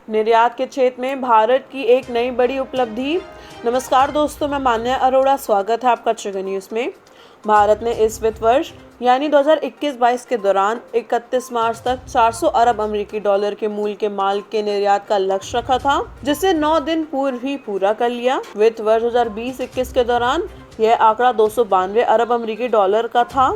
निर्यात के क्षेत्र में भारत की एक नई बड़ी उपलब्धि। नमस्कार दोस्तों, मैं मान्या अरोड़ा, स्वागत है आपका ट्रिगर न्यूज़ में। भारत ने इस वित्त वर्ष यानी 2021-22 के दौरान 31 मार्च तक 400 अरब अमेरिकी डॉलर के मूल्य के माल के निर्यात का लक्ष्य रखा था, जिसे 9 दिन पूर्व ही पूरा कर लिया। वित्त वर्ष 2020-21 के दौरान यह आंकड़ा 292 अरब अमेरिकी डॉलर का था।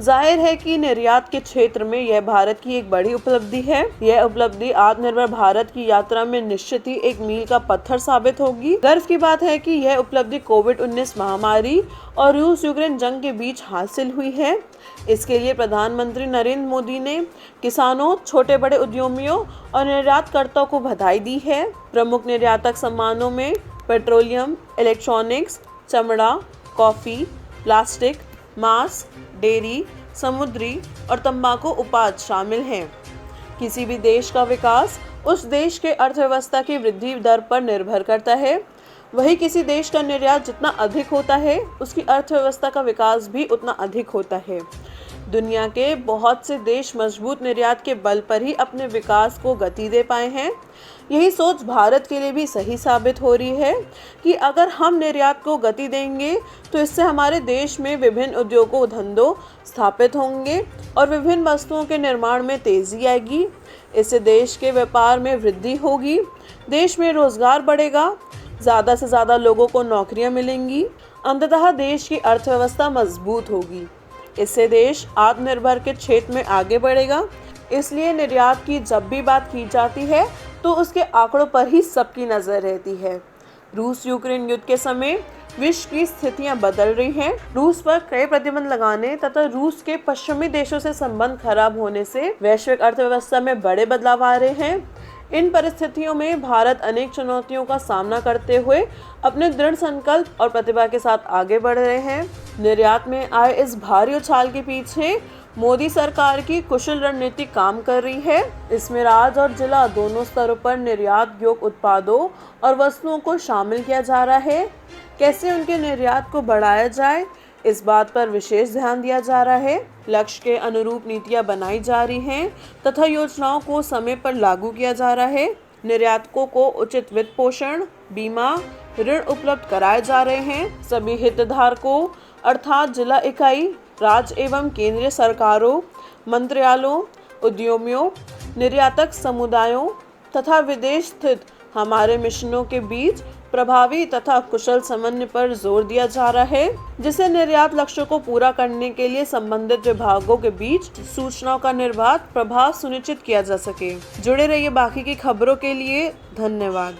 जाहिर है कि निर्यात के क्षेत्र में यह भारत की एक बड़ी उपलब्धि है। यह उपलब्धि आत्मनिर्भर भारत की यात्रा में निश्चित ही एक मील का पत्थर साबित होगी। गर्व की बात है कि यह उपलब्धि कोविड-19 महामारी और रूस यूक्रेन जंग के बीच हासिल हुई है। इसके लिए प्रधानमंत्री नरेंद्र मोदी ने किसानों, छोटे बड़े उद्यमियों और निर्यातकर्ताओं को बधाई दी है। प्रमुख निर्यातक सम्मानों में पेट्रोलियम, इलेक्ट्रॉनिक्स, चमड़ा, कॉफी, प्लास्टिक, मांस, डेयरी, समुद्री और तंबाकू उत्पाद शामिल हैं। किसी भी देश का विकास उस देश के अर्थव्यवस्था की वृद्धि दर पर निर्भर करता है। वही किसी देश का निर्यात जितना अधिक होता है, उसकी अर्थव्यवस्था का विकास भी उतना अधिक होता है। दुनिया के बहुत से देश मजबूत निर्यात के बल पर ही अपने विकास को गति दे पाए हैं। यही सोच भारत के लिए भी सही साबित हो रही है कि अगर हम निर्यात को गति देंगे तो इससे हमारे देश में विभिन्न उद्योगों धंधों स्थापित होंगे और विभिन्न वस्तुओं के निर्माण में तेजी आएगी। इससे देश के व्यापार में वृद्धि होगी, देश में रोजगार बढ़ेगा, ज़्यादा से ज़्यादा लोगों को नौकरियां मिलेंगी। अंततः देश की अर्थव्यवस्था मजबूत होगी। इससे देश आत्मनिर्भर के क्षेत्र में आगे बढ़ेगा। इसलिए निर्यात की जब भी बात की जाती है तो उसके आंकड़ों पर ही सबकी नज़र रहती है। रूस यूक्रेन युद्ध के समय विश्व की स्थितियां बदल रही हैं। रूस पर कई प्रतिबंध लगाने तथा रूस के पश्चिमी देशों से संबंध खराब होने से वैश्विक अर्थव्यवस्था में बड़े बदलाव आ रहे हैं। इन परिस्थितियों में भारत अनेक चुनौतियों का सामना करते हुए अपने दृढ़ संकल्प और प्रतिभा के साथ आगे बढ़ रहे हैं। निर्यात में आए इस भारी उछाल के पीछे मोदी सरकार की कुशल रणनीति काम कर रही है। इसमें राज्य और जिला दोनों स्तरों पर निर्यात योग्य उत्पादों और वस्तुओं को शामिल किया जा रहा है। कैसे उनके निर्यात को बढ़ाया जाए, इस बात पर विशेष ध्यान दिया जा रहा है। लक्ष्य के अनुरूप नीतियां बनाई जा रही हैं तथा योजनाओं को समय पर लागू किया जा रहा है। निर्यातकों को उचित वित्त पोषण, बीमा, ऋण उपलब्ध कराए जा रहे हैं। सभी हितधारकों अर्थात जिला इकाई, राज्य एवं केंद्रीय सरकारों, मंत्रालयों, उद्यमियों, निर्यातक समुदायों तथा विदेश स्थित हमारे मिशनों के बीच प्रभावी तथा कुशल समन्वय पर जोर दिया जा रहा है, जिससे निर्यात लक्ष्यों को पूरा करने के लिए संबंधित विभागों के बीच सूचनाओं का निर्बाध प्रभाव सुनिश्चित किया जा सके। जुड़े रहिए बाकी की खबरों के लिए। धन्यवाद।